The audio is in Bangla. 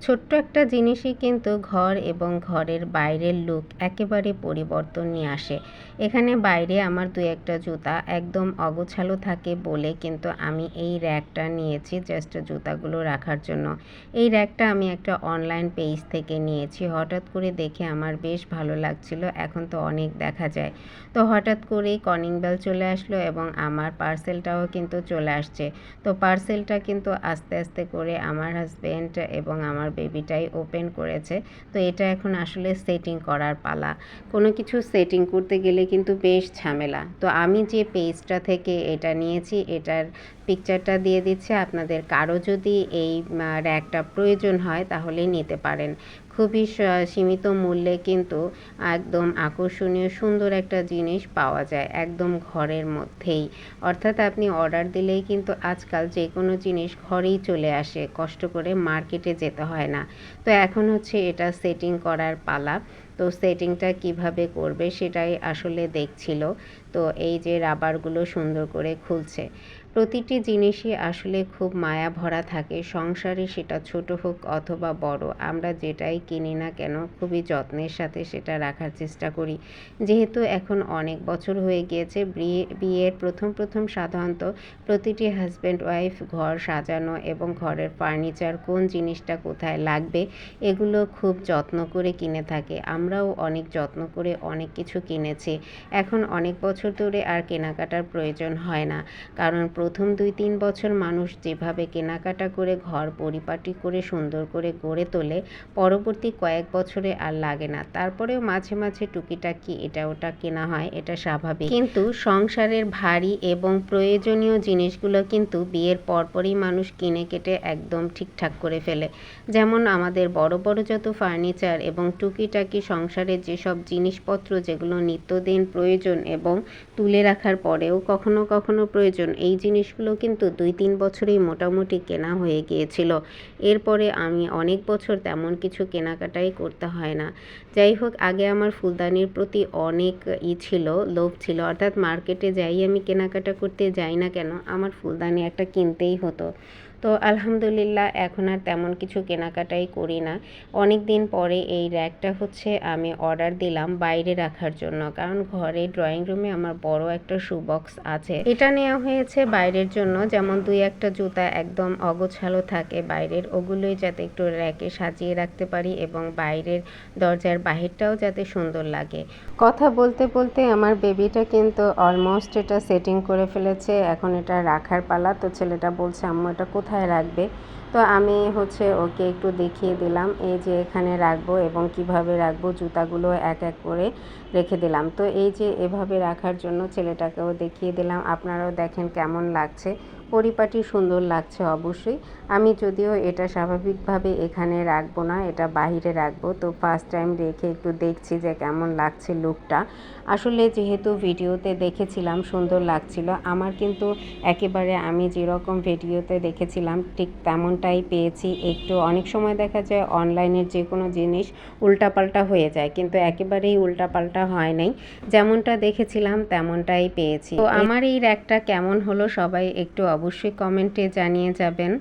ছোট্ট একটা জিনিসই কিন্তু ঘর এবং ঘরের বাইরের লুক একেবারে পরিবর্তন নিয়ে আসে। এখানে বাইরে আমার দু একটা জুতা একদম অগোছালো থাকে বলে কিন্তু আমি এই র্যাকটা নিয়েছি জাস্ট জুতাগুলো রাখার জন্য। এই র্যাকটা আমি একটা অনলাইন পেজ থেকে নিয়েছি। হঠাৎ করে দেখে আমার বেশ ভালো লাগছিল। এখন তো অনেক দেখা যায়। তো হঠাৎ করেই কলিং বেল চলে আসলো এবং আমার পার্সেলটাও কিন্তু চলে আসছে। তো পার্সেলটা কিন্তু আস্তে আস্তে করে আমার হাজব্যান্ড এবং আমার বেবিটাই ওপেন করেছে। তো এটা এখন আসলে সেটিং করার পালা। কোনো কিছু সেটিং করতে গেলে কিন্তু বেশ ঝামেলা। তো আমি যে পেজটা থেকে এটা নিয়েছি এটার পিকচারটা দিয়ে দিচ্ছে আপনাদের। কারো যদি এই র্যাকটা প্রয়োজন হয় তাহলে নিতে পারেন। খুবই সীমিত মূল্যে কিন্তু একদম আকর্ষণীয় সুন্দর একটা জিনিস পাওয়া যায় একদম ঘরের মধ্যেই। অর্থাৎ আপনি অর্ডার দিলেই কিন্তু আজকাল যে কোনো জিনিস ঘরেই চলে আসে, কষ্ট করে মার্কেটে যেতে হয় না। তো এখন হচ্ছে এটা সেটিং করার পালা। তো সেটিংটা কিভাবে করবে সেটাই আসলে দেখছিল। তো এই যে রাবারগুলো সুন্দর করে খুলছে। প্রতিটি জিনিসই আসলে খুব মায়া ভরা থাকে সংসারে, সেটা ছোট হোক অথবা বড়। আমরা যেটাই কিনি না কেন খুবই যত্নের সাথে সেটা রাখার চেষ্টা করি। যেহেতু এখন অনেক বছর হয়ে গিয়েছে বিয়ের প্রথম সাধারণত প্রতিটি হাজব্যান্ড ওয়াইফ ঘর সাজানো এবং ঘরের ফার্নিচার কোন জিনিসটা কোথায় লাগবে এগুলো খুব যত্ন করে কিনে থাকে। আমরাও অনেক যত্ন করে অনেক কিছু কিনেছি। এখন অনেক বছর ধরে আর কেনাকাটার প্রয়োজন হয় না, কারণ প্রথম 2-3 বছর মানুষ যেভাবে কেনাকাটা করে ঘর পরিপাটি করে সুন্দর করে গড়ে তোলে, পরবর্তী কয়েক বছরে আর লাগে না। তারপরেও মাঝে মাঝে টুকিটাকি এটা ওটা কেনা হয়, এটা স্বাভাবিক। কিন্তু সংসারের ভারী এবং প্রয়োজনীয় জিনিসগুলো কিন্তু বিয়ের পরপরই মানুষ কিনে কেটে একদম ঠিকঠাক করে ফেলে। যেমন আমাদের বড় বড় যত ফার্নিচার এবং টুকিটাকি সংসারের যেসব জিনিসপত্র যেগুলো নিত্যদিন প্রয়োজন এবং তুলে রাখার পরেও কখনো কখনো প্রয়োজন, এই জিনিসগুলো কিন্তু 2-3 বছরেই মোটামুটি কেনা হয়ে গিয়েছিল। এরপরে আমি অনেক বছর তেমন কিছু কেনাকাটাই করতে হয় না। যাই হোক, আগে আমার ফুলদানির প্রতি অনেক ছিল, লোভ ছিল। অর্থাৎ মার্কেটে যাই আমি কেনাকাটা করতে যাই না কেন আমার ফুলদানি একটা কিনতেই হতো। তো আলহামদুলিল্লাহ এখন আর তেমন কিছু কেনাকাটাই করি না। অনেক দিন পরে এই র্যাকটা হচ্ছে আমি অর্ডার দিলাম বাইরে রাখার জন্য, কারণ ঘরে ড্রয়িং রুমে আমার বড় একটা শু বক্স আছে। এটা নেওয়া হয়েছে বাইরের জন্য, যেমন 2-1টা জুতা একদম অগোছালো থাকে বাইরের, ওগুলোই যাতে একটু র্যাকে সাজিয়ে রাখতে পারি এবং বাইরের দরজার বাহিরটাও যাতে সুন্দর লাগে। কথা বলতে বলতে আমার বেবিটা কিন্তু অলমোস্ট এটা সেটিং করে ফেলেছে। এখন এটা রাখার পালা। তো ছেলেটা বলছে আম্মু এটা কোথায় রাখবে। তো আমি হচ্ছে ওকে একটু দেখিয়ে দিলাম এই যে এখানে রাখবো এবং কিভাবে রাখবো, জুতাগুলো এক এক করে রেখে দিলাম। তো এই যে এভাবে রাখার জন্য ছেলেটাকেও দেখিয়ে দিলাম। আপনারাও দেখেন কেমন লাগছে, পরিপাটি সুন্দর লাগছে অবশ্যই। আমি যদিও এটা স্বাভাবিকভাবে এখানে রাখবো না, এটা বাহিরে রাখবো। তো ফার্স্ট টাইম রেখে একটু দেখছি যে কেমন লাগছে লুকটা। আসলে যেহেতু ভিডিওতে দেখেছিলাম সুন্দর লাগছিল, আমার কিন্তু একেবারে আমি যেরকম ভিডিওতে দেখেছিলাম ঠিক তেমনটাই পেয়েছি। একটু অনেক সময় দেখা যায় অনলাইনের যে কোনো জিনিস উল্টাপাল্টা হয়ে যায়, কিন্তু একেবারেই উল্টাপাল্টা হয় নাই, যেমনটা দেখেছিলাম তেমনটাই পেয়েছি। তো আমার এই র্যাকটা কেমন হলো সবাই একটু অবশ্যই কমেন্টে জানিয়ে যাবেন।